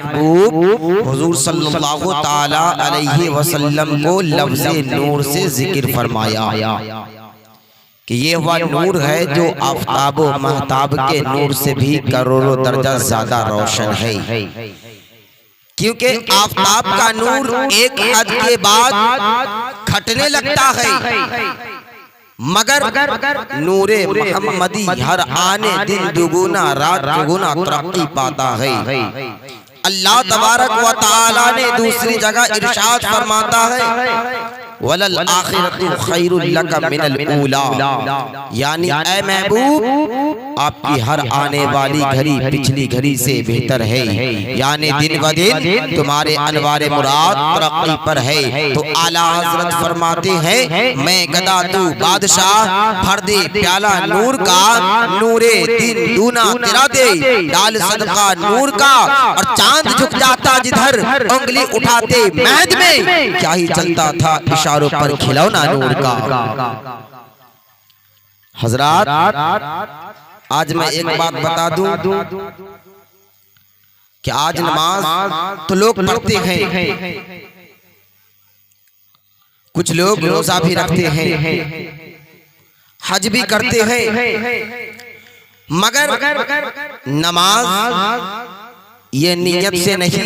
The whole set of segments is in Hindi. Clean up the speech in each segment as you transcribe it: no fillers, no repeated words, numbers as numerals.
महबूब हुजूर सल्लल्लाहु ताला अलैहि वसल्लम को लफ्ज़े नूर से जिक्र फरमाया कि ये वह नूर है जो आफ़ताब व महताब के नूर से भी करोड़ों दर्जा ज्यादा रोशन है। क्योंकि आफ़ताब का नूर एक हद के बाद घटने लगता है, मगर नूरे मोहम्मदी हर आने दिन दुगुना रात दुगुना तरक्की पाता है। अल्लाह तबारक व तआला ने दूसरी जगह इरशाद फरमाता है वलल आखिरतु खैरुल लक मिनल ऊला, यानी ऐ महबूब आपकी हर आने वाली घड़ी पिछली घड़ी से बेहतर है, यानी दिन ब दिन तुम्हारे अनवारे मुराद तरक्की पर है। तो आला हजरत फरमाते हैं मैं गदा तू बादशाह भर दे प्याला नूर का, नूरे दिन दूना तेरा दे डाल सदका नूर का, और चांद झुक जाता जिधर उंगली उठाते महद में, क्या ही चलता था इशारों पर खिलौना नूर का। हजरात आज मैं एक बात बता दूं कि आज नमाज तो लोग पढ़ते हैं, कुछ लोग रोजा भी रखते हैं, हज भी करते हैं, मगर नमाज ये नियत से नहीं,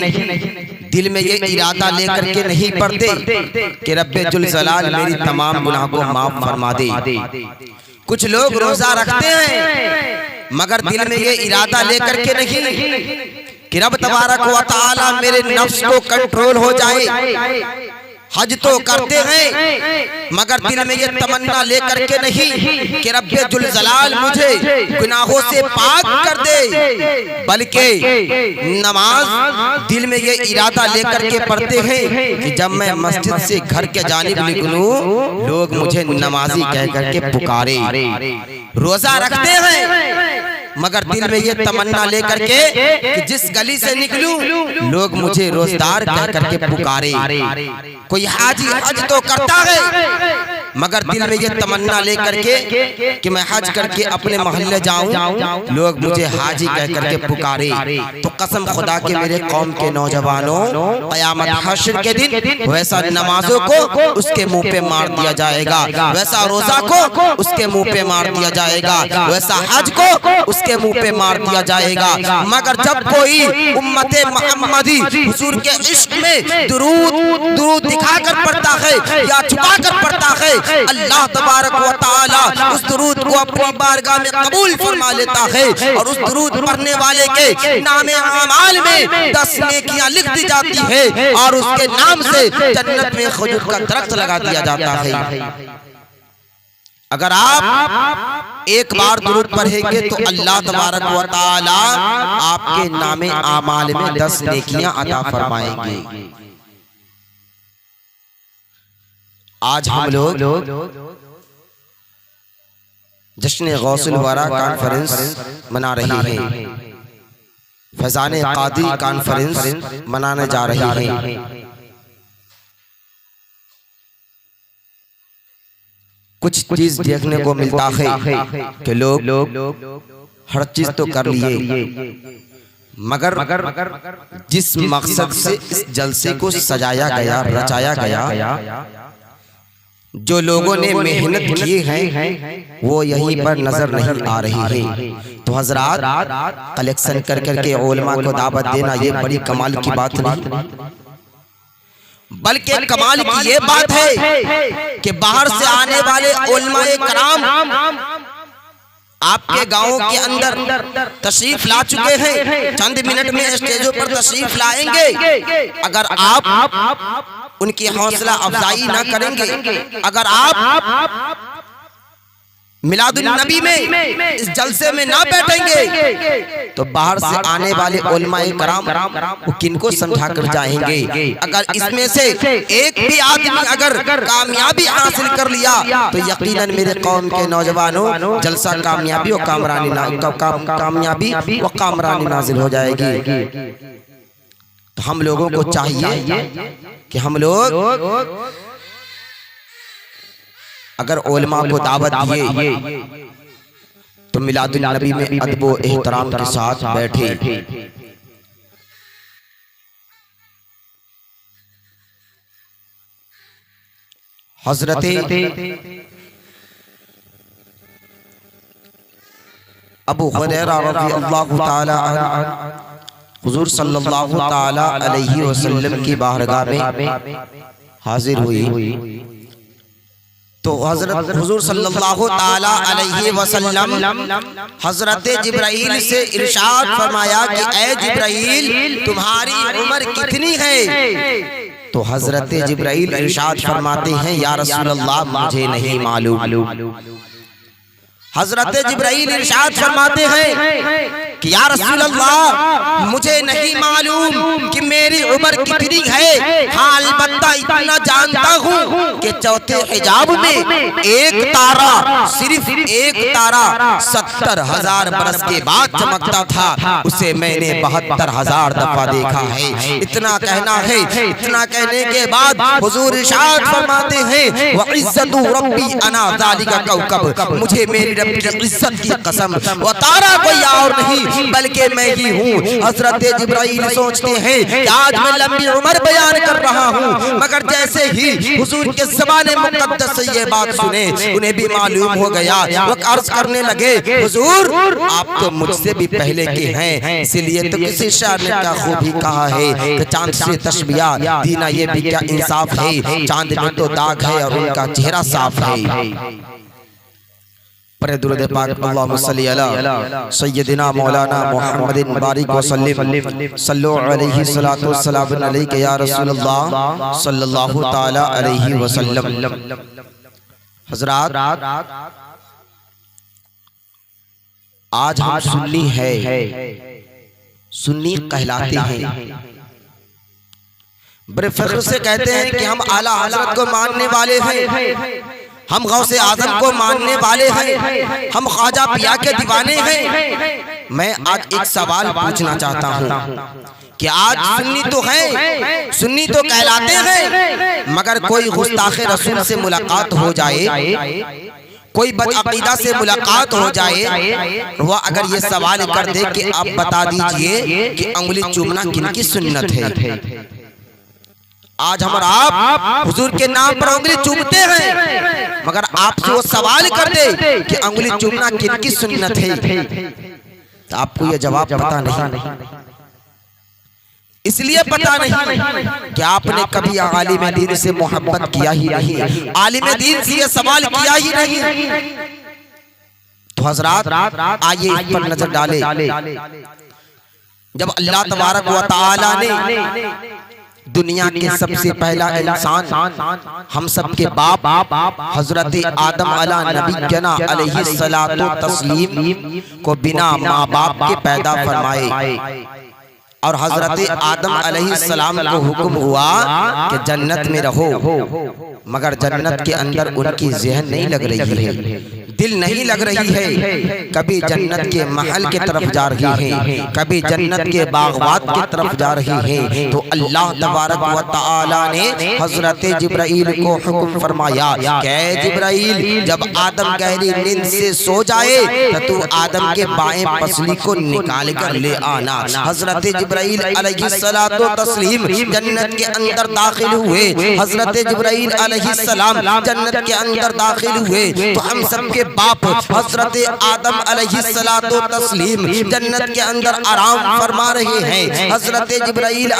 दिल में ये इरादा लेकर के नहीं पढ़ते कि रब्बे जुल जलाल मेरी तमाम गुनाह को माफ फरमा दे। कुछ लोग रोजा रखते हैं मगर दिल में ये इरादा लेकर के नहीं कि रब तबारक व तआला मेरे नफ्स को कंट्रोल हो जाए। हज तो करते हैं मगर दिल में ये तमन्ना लेकर के नहीं कि रब्बे जुल जलाल मुझे गुनाहों से पाक कर दे, बल्कि नमाज दिल में ये इरादा लेकर के पढ़ते हैं कि जब मैं मस्जिद से घर के जानिब निकलूं लोग मुझे नमाजी कह करके पुकारे। रोजा रखते हैं मगर दिल में ये तमन्ना लेकर के कि जिस गली से निकलूं लोग मुझे रोजदार कह करके पुकारे। कोई हाजी हज तो करता है मगर दिल में ये तमन्ना लेकर के कि मैं हज करके अपने मोहल्ले जाऊं लोग मुझे हाजी कह करके पुकारे। तो कसम खुदा के मेरे कौम के नौजवानों, क़यामत हश्र के दिन वैसा नमाजों को उसके मुंह पे मार दिया जाएगा, वैसा रोजा को उसके मुंह पे मार दिया जाएगा, वैसा हज को उसके मुंह पे मार दिया जाएगा। मगर जब कोई उम्मते मोहम्मदी हुजूर के इश्क में दुरूद दिखाकर पढ़ता है या छुपा कर पढ़ता है, अल्लाह तबारक व तआला उस दुरूद को अपनी बारगाह में कबूल फरमा लेता है और उस दुरूद पढ़ने वाले के नामे आमाल में 10 नेकियां लिख दी जाती है और उसके नाम से जन्नत में खजूर का दरख्त लगा दिया जाता है। अगर आप एक बार दुरूद पढ़ेंगे तो अल्लाह तबारक व तआला आपके नामे आमाल में 10 नेकियां अता फरमाएंगे। आज हम लोग जश्न गौसुल वरा कॉन्फ्रेंस मना रहे हैं, फैजान कादी कॉन्फ्रेंस मनाने जा रहे हैं। कुछ चीज देखने को मिलता है कि लोग हर चीज तो कर लिए मगर जिस मकसद से इस जलसे को सजाया गया रचाया गया, जो लोगों ने मेहनत की है वो यहीं पर नजर नहीं आ रही है। तो हजरात कलेक्शन कर करके उलमा को दावत देना ये बड़ी कमाल की बात नहीं, बल्कि कमाल की ये बात है कि बाहर से आने वाले उलमाए कराम आपके गांवों के अंदर तशरीफ ला चुके हैं, चंद मिनट में स्टेजों पर तशरीफ लाएंगे। अगर आप उनकी हौसला अफजाई ना करेंगे, अगर आप मिलादुन नबी में इस जलसे में ना बैठेंगे तो बाहर से आने वाले उलमाए कराम वो किनको समझा कर जाएंगे। अगर इसमें से एक भी आदमी अगर कामयाबी हासिल कर लिया तो यकीनन मेरे कौम के नौजवानों जलसा कामयाबी व कामरानी नाजिल हो जाएगी। तो हम लोगों को चाहिए कि हम लोग अगर उलमा को दावत दिए तो मिलादुन नबी में अदब व एहतराम के साथ बैठे। हजरत अबू हुरैरा रज़ियल्लाहु ताला अन्हु हुजूर सल्लल्लाहु ताला अलैहि वसल्लम की बारगाह में हाजिर हुई तो हजरत हुजूर सल्लल्लाहु ताला अलैहि वसल्लम हजरत जिब्राइल से इरशाद फरमाया कि ए जिब्राइल तुम्हारी उम्र कितनी है? तो हजरत जिब्राइल इरशाद फरमाते हैं या रसूल अल्लाह मुझे नहीं मालूम। हजरत जिब्राइल इरशाद फरमाते हैं कि या रसूल अल्लाह मुझे नहीं मालूम कि मेरी उम्र कितनी है, हाँ अलबत्ता इतना जानता हूँ कि चौथे हिजाब में एक तारा, सिर्फ एक तारा 70,000 बरस के बाद चमकता था, उसे मैंने 72,000 दफा देखा है। इतना कहना है, इतना कहने के बाद हुजूर इरशाद फरमाते हैं व इज्जतु रब्बी अना ज़ालिका कौकब, मुझे मेरी रब की इज्जत की कसम वो तारा कोई और नहीं बल्कि मैं ही हूँ। हजरत जिब्राइल सोचते हैं कि आज मैं लंबी उम्र बयान कर रहा हूँ, मगर जैसे ही हुजूर के ज़बाने मुक़द्दस से ये बात सुने उन्हें भी मालूम हो गया। वो अर्ज करने लगे हुजूर आप तो मुझसे भी पहले के हैं, इसलिए तो किसी शायर ने क्या खूबी कहा है कि चांद से तशबिया दीना ये भी क्या इंसाफ है, चांद में तो दाग है और उनका चेहरा साफ है। पर दुरूद पाक अल्लाहुम्मा सल्ली अला सय्यदिना मौलाना मुहम्मदिन बारिक व सल्लिम सल्लु अलैहि सलातु वस्सलाम अलैका या रसूलल्लाह सल्लल्लाहु ताला अलैहि वसल्लम। हज़रात आज हम सुन्नी है, सुन्नी कहलाते हैं, बड़े फख्र से कहते हैं कि हम आला हज़रत को मानने वाले हैं, हम गौसे आज़म को मानने वाले हैं, हम ख्वाजा पिया के दीवाने हैं। मैं आज एक सवाल पूछना चाहता हूँ कि आज सुन्नी तो है, सुन्नी तो कहलाते हैं, मगर कोई गुस्ताखे रसूल से मुलाकात हो जाए, कोई बदअकीदा से मुलाकात हो जाए, वह अगर ये सवाल कर दे कि आप बता दीजिए कि अंगुली चूमना किनकी सुन्नत है। आज हम और आप हुजूर के नाम पर उंगली चूमते हैं, मगर आपसे वो सवाल कर दे कि उंगली चूमना किनकी सुन्नत है, तो आपको ये जवाब पता नहीं। इसलिए पता नहीं कि आपने कभी आलिम दीन से मोहब्बत किया ही नहीं, आलिम दीन से ये सवाल किया ही नहीं। तो हजरात आइए इस पर नजर डाले। जब अल्लाह तबारक व तआला ने दुनिया के सबसे पहला इंसान हम सब के बाप हजरत आदम अला नबीना अलैहि सलातो तस्लीम को बिना माँ बाप के पैदा फरमाए, और हजरत आदम अलैहिस्सलाम को हुक्म हुआ कि जन्नत में रहो, मगर जन्नत के अंदर उनकी ज़हन नहीं लग रही है, दिल नहीं लग रही है, कभी जन्नत के महल के तरफ जा रही है, कभी जन्नत के बागवात की तरफ जा रही है। तो अल्लाह तबारक व तआला ने हजरत जिब्राइल को हुक्म फरमाया कि जिब्राइल जब आदम गहरी नींद से सो जाए तो तू आदम के बाएं पसली को निकाल कर ले आना। हजरत जिब्राइल अलैहिस्सलातो तस्लीम जन्नत के अंदर दाखिल हुए, हजरत जिब्राइल अलैहिस्सलाम जन्नत के अंदर दाखिल हुए तो हम सब के बाप हजरत आदम अलैहिस्सलातो तस्लीम जन्नत के अंदर आराम फरमा रहे हैं। हजरत जिब्राइल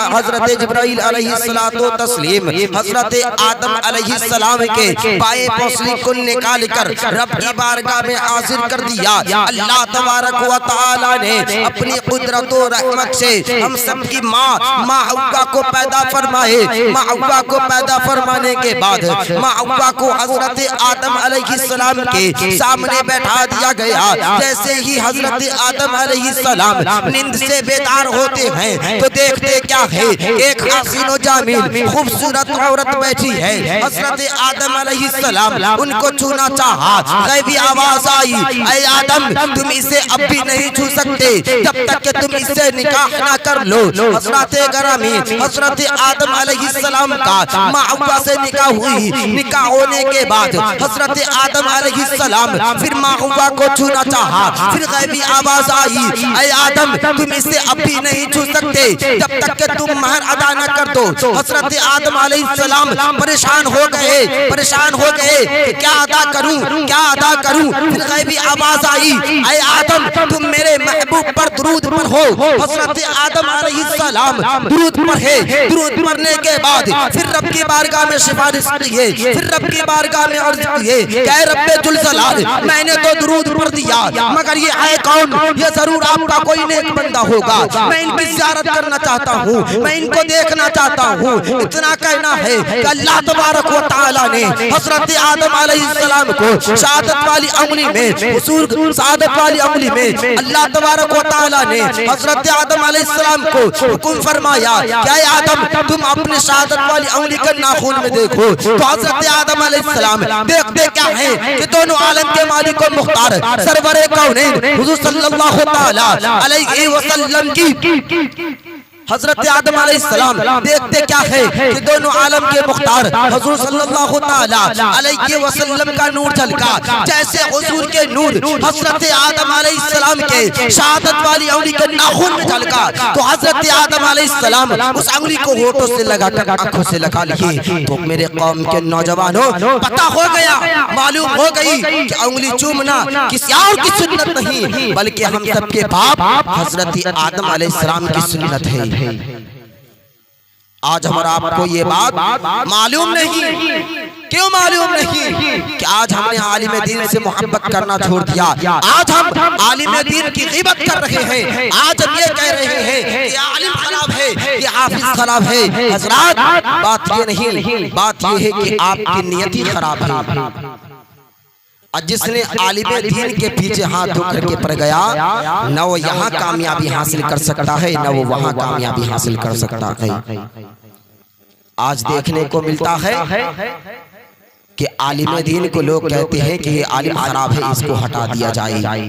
अलैहिस्सलातो तस्लीम हजरत आदम अलैहिस्सलाम के बाएं पसली को निकाल कर रब की बारगाह में हाजिर कर दिया। अल्लाह तबारक व तआला ने अपनी कुदरत और रहमत से हम सब की माँ हव्वा को पैदा फरमाए। माँ हव्वा को पैदा फरमाने के बाद माँ हव्वा को हजरत आदम अलैहिस्सलाम के सामने बैठा दिया गया। जैसे ही हजरत आदम अलैहिस्सलाम नींद से बेदार होते हैं तो देखते क्या है, एक हसीन व जामिल खूबसूरत औरत बैठी है। हजरत आदम अलैहिस्सलाम उनको छूना चाहा, गैबी आवाज आई, ऐ आदम तुम इसे अब भी नहीं छू सकते, जब तक कि तुम इससे निकाह ना कर लो। हजरत गरामी हजरत आदम अलैहिस्सलाम का माँ हव्वा से निकाह हुई। निकाह होने के बाद हजरत आदम अलैहिस्सलाम फिर माँ हव्वा को छूना चाहा। फिर गैबी आवाज आई, ऐ आदम तुम इसे अब भी नहीं छू सकते जब तक कि तुम महर अदा न कर दो। हजरत आदम अलैहिस्सलाम परेशान हो गए कि क्या अदा करूं। फिर गैबी आवाज आई, ऐ आदम तुम मेरे महबूब पर दुरूद पढ़ो। हजरत आदम अलैहिस्सलाम दुरूद पढ़े। दुरूद पढ़ने के बाद फिर रब की बारगाह में सिफारिश किए। फिर रब की बारगाह में अर्ज किए, क्या रब्बे जुल जलाल मैंने तो दुरूद पढ़ दिया, मगर ये है कौन? ये जरूर आपका कोई नेक बंदा होगा। मैं इनकी ज़ियारत करना चाहता हूँ, मैं इनको देखना चाहता हूँ। इतना कहना है कि अल्लाह तबारक व तआला ने हजरत आदम अलैहिस्सलाम को शहादत वाली अंगुली में, हुजूर शहादत वाली अंगुली में अल्लाह तबारक व तआला ने हजरत आदम अलैहिस्सलाम को हुक्म फरमाया, क्या आदम तुम अपने शहादत वाली अंगुली के नाखून में देखो। तो हजरत आदम अलैहिस्सलाम देखते क्या है कि दोनों आलम के मालिक और मुख्तार सरवरे कौनैन हुजूर सल्लल्लाहु तआला अलैहि वसल्लम की हजरत आदम अलैहिस्सलाम देखते क्या है कि दोनों आलम के मुख्तार हुजूर सल्लल्लाहु तआला अलैहि वसल्लम का नूर झलका। जैसे हुजूर के नूर हजरत आदम अलैहिस्सलाम के शहादत वाली अंगुली के नाखून में झलका, तो हजरत आदम अलैहिस्सलाम उस अंगुली को होठों से लगाकर आंखों से लगा लिए। तो मेरे कौम के नौजवानों, पता हो गया, मालूम हो गई कि अंगुली चूमना किसी और की सुन्नत नहीं, बल्कि हम सबके बाप हजरत आदम अलैहिस्सलाम की सुन्नत है। आज हमारा आपको ये बात मालूम नहीं। क्यों मालूम नहीं? कि आज हमने आलिम दीन से मोहब्बत करना छोड़ दिया। आज हम आलिम दीन की ग़ीबत कर रहे हैं। आज हम ये कह रहे हैं कि आलिम खराब है, ये हाफिज खराब है। हज़रात, बात ये नहीं, बात ये है कि आपकी नियत ही खराब है। और जिसने आलिम दीन के पीछे हाथ धो करके पड़ गया, न वो यहाँ कामयाबी हासिल कर सकता है, न वो वहाँ कामयाबी हासिल कर सकता है। आज देखने को मिलता है कि आलिम दीन को लोग कहते हैं कि ये आलिम खराब है, इसको हटा दिया जाए।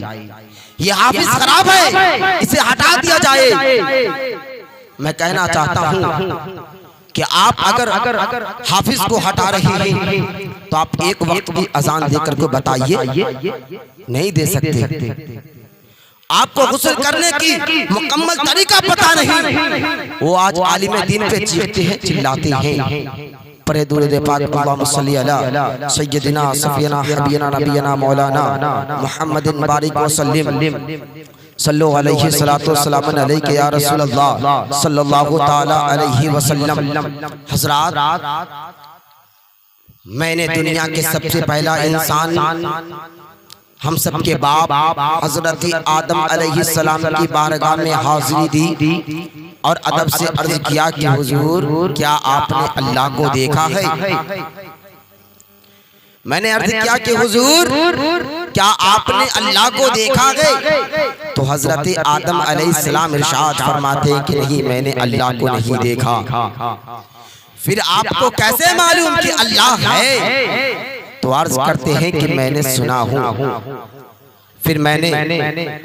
ये हाफिज खराब है, इसे हटा दिया जाए। मैं कहना चाहता हूँ कि आप अगर हाफिज को हटा रहे हैं तो आप एक वक्त की अजान देकर को बताइए, नहीं दे सकते। आपको गुस्ल करने की मुकम्मल तरीका पता नहीं, वो आज आलिम दीन पे चीखते हैं, चिल्लाते हैं। परे दूर दे पाक अल्लाहुम्मा सल्ली अला सय्यदिना सफियना हबीना नबीना मौलाना मुहम्मदिन बारिक व सल्लिम सल्लु अलैहि सलातो सलाम अलैका या रसूल अल्लाह सल्लल्लाहु ताला अलैहि वसल्लम। हज़रात, मैंने दुनिया के सबसे पहला इंसान, हम सबके बाप हजरत आदम अलैहिस्सलाम की बारगाह में हाजिरी दी और अदब से अर्ज किया कि हुजूर क्या आपने अल्लाह को देखा है? मैंने अर्ज किया कि हुजूर क्या आपने अल्लाह को देखा है? तो हजरत आदम अलैहिस्सलाम इरशाद फरमाते हैं कि नहीं, मैंने अल्लाह को नहीं देखा। फिर आपको कैसे मालूम कि अल्लाह है? तो अर्ज करते हैं कि मैंने सुना हूँ। फिर मैंने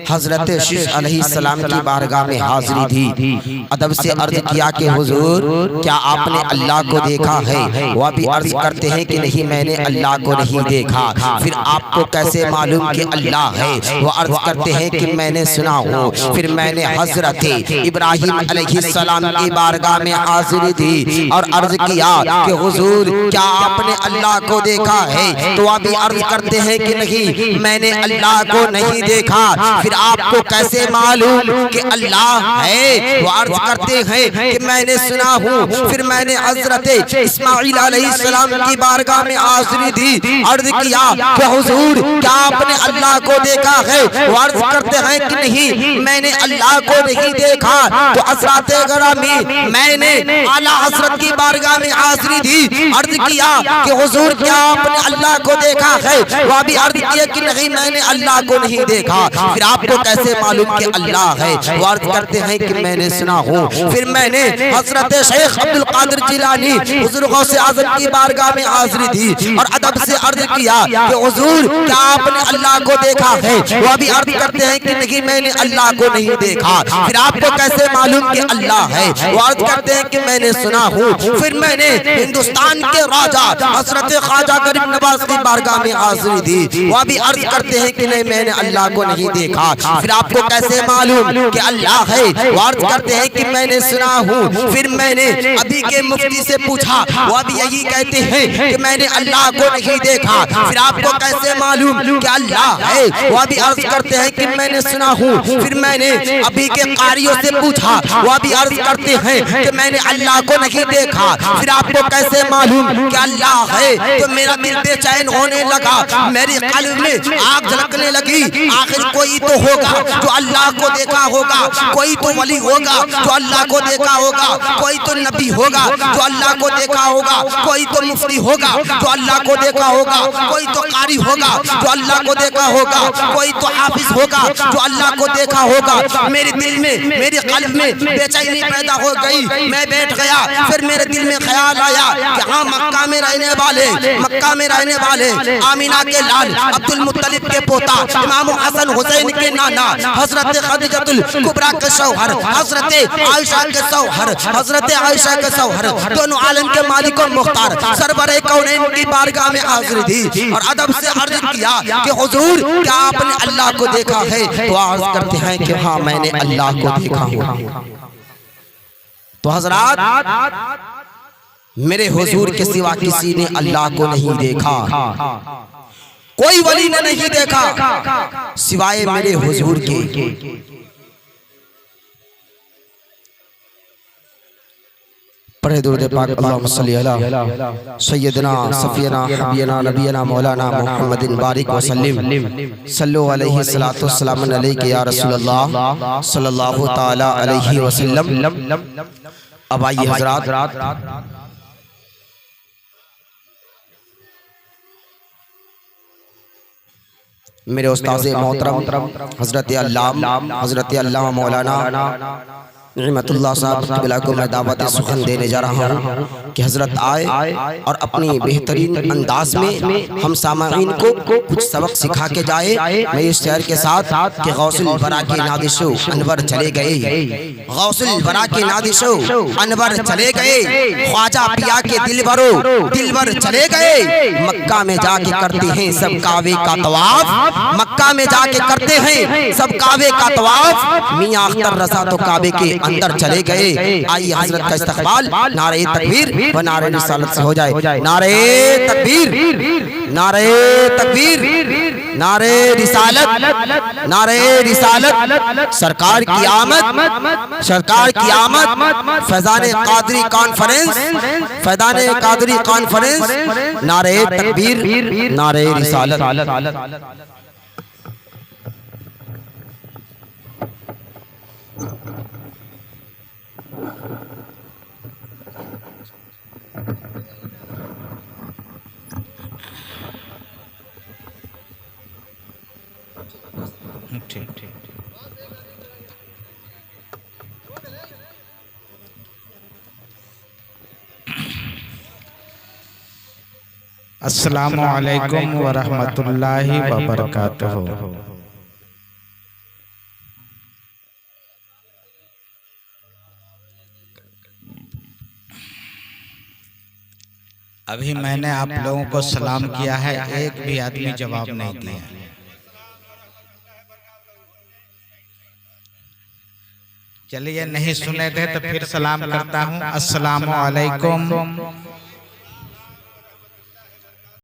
हजरत शीश अलैहिस्सलाम की बारगाह में हाजिरी दी, अदब से अर्ज किया कि हुजूर क्या आपने अल्लाह को देखा है? वह भी अर्ज करते हैं कि नहीं, मैंने अल्लाह को नहीं देखा। फिर आपको कैसे मालूम कि अल्लाह है? वह अर्ज करते हैं कि मैंने सुना हूँ। फिर मैंने हजरत इब्राहिम अलैहिस्सलाम की बारगाह में हाजिरी दी और अर्ज किया कि हुजूर क्या आपने अल्लाह को देखा है? तो वह भी अर्ज करते हैं कि नहीं, मैंने अल्लाह को नहीं देखा। फिर आपको कैसे मालूम कि अल्लाह है? वो अर्ज करते हैं कि मैंने सुना हूँ। फिर मैंने हजरत इस्माइल अलैहिस्सलाम की बारगाह में हाजिरी दी, अर्ज किया कि हुजूर क्या आपने अल्लाह को देखा है? वो अर्ज करते हैं कि नहीं, मैंने अल्लाह को नहीं देखा। तो हज़रात गिरामी, मैंने आला हज़रत की बारगाह में हाजिरी दी, अर्ज किया कि हुजूर क्या आपने अल्लाह को देखा है? वह भी अर्ज किया कि नहीं, मैंने अल्लाह को नहीं देखा, फिर आपको कैसे मालूम कि अल्लाह है? वो अर्ज करते हैं कि मैंने सुना हूँ। फिर मैंने हजरत शेख अब्दुल कादिर जिलानी हुजूर गौसे आज़म की बारगाह में हाजिरी दी और अदब से अर्ज किया कि हुजूर क्या आपने अल्लाह को देखा है? वो भी अर्ज करते हैं कि नहीं, मैंने अल्लाह को नहीं देखा। फिर आपको कैसे मालूम कि अल्लाह है? वो अर्ज करते हैं कि मैंने सुना हूँ। फिर मैंने हिंदुस्तान के राजा हजरत ख्वाजा गरीब नवाज की बारगाह में हाजिरी दी, वो भी अर्ज करते हैं कि नहीं, मैंने अल्लाह को नहीं देखा। फिर आपको कैसे मालूम कि अल्लाह है? वो अर्ज करते हैं कि मैंने सुना हूँ। फिर मैंने अभी के मुफ्ती से पूछा, वो भी यही कहते हैं कि मैंने अल्लाह को नहीं देखा। फिर आपको कैसे मालूम कि अल्लाह है? वो भी अर्ज करते हैं कि मैंने सुना हूँ। फिर मैंने अभी के कारियों से पूछा, वो भी अर्ज करते हैं कि मैंने अल्लाह को नहीं देखा। फिर आपको कैसे मालूम कि अल्लाह है? तो मेरा दिल बेचैन होने लगा, मेरी कल्ब में आग झलकने लगी। आखिर कोई तो होगा जो अल्लाह को देखा होगा, कोई तो वली होगा जो अल्लाह को देखा होगा, कोई तो नबी होगा जो अल्लाह को देखा होगा, कोई तो मुफ्ती होगा जो अल्लाह को देखा होगा, कोई तो कारी होगा जो अल्लाह को देखा होगा, कोई तो हाफिज होगा जो अल्लाह को देखा होगा। मेरे दिल में, मेरे कल्ब में बेचैनी पैदा हो गई। मैं बैठ गया। फिर मेरे दिल में ख्याल आया कि हाँ, मक्का में रहने वाले आमीना के लाल अब्दुल मुत्तलिब के पोता इमाम हसन हुसैन के नाना हजरत खदीजतुल कुबरा के शौहर, हजरत आयशा के शौहर, दोनों आलम के मालिक और मुख्तार सरवरे कौनैन की बारगाह में हाजिरी दी और अदब से अर्ज किया कि हुजूर क्या आपने अल्लाह को देखा है? तो अर्ज करते हैं कि हाँ, मैंने अल्लाह को देखा हूँ। तो हजरात, मेरे हुजूर के सिवा किसी ने अल्लाह को नहीं देखा, कोई वली ने नहीं देखा सिवाय मेरे हुजूर के। पढ़े दुरूद पाक अल्लाहुम्मा सल्ली अला सय्यदना सफीना हबीना नबीना मौलाना मुहम्मदिन बारिक वसल्लिम सल्लु अलैहि सलातु वस्सलाम अलैका या रसूलल्लाह सल्लल्लाहु ताला अलैहि वसल्लम। अब आइए हजरात, मेरे उस्ताद मोहतरम हजरत अल्लामा मौलाना निअमतुल्लाह साहब को मैं दावत सुखन देने जा रहा हूँ कि हजरत आए और अपनी बेहतरीन अंदाज में हम सामाईन को कुछ सबक सिखा के जाए। मैं इस शहर के साथ कि गौसुल वरा के नादिशो अनवर चले गए, गौसुल वरा के नादिशो अनवर चले गए, ख्वाजा पिया के दिलवर चले गए। मक्का में जाके करते हैं सब कावे का तवाफ, मक्का में जाके करते हैं सब कावे का तवाफ। मियां अख्तर रजा तो काबे के अंदर चले गए। आइए हजरत का इस्तकबाल नारे तकबीर व नारे रिसालत से हो जाए। नारे तकबीर, नारे तकबीर, नारे रिसालत, नारे रिसालत। सरकार की आमद, सरकार की आमद। Faizan Qadri conference, Faizan Qadri conference. नारे तकबीर, नारे रिसालत। अस्सलामु अलैकुम व रहमतुल्लाहि व बरकातुहू। अभी मैंने आप लोगों को सलाम किया है, एक भी आदमी जवाब नहीं दिया। चलिए नहीं सुने थे तो फिर सलाम करता हूँ। अस्सलामु अलैकुम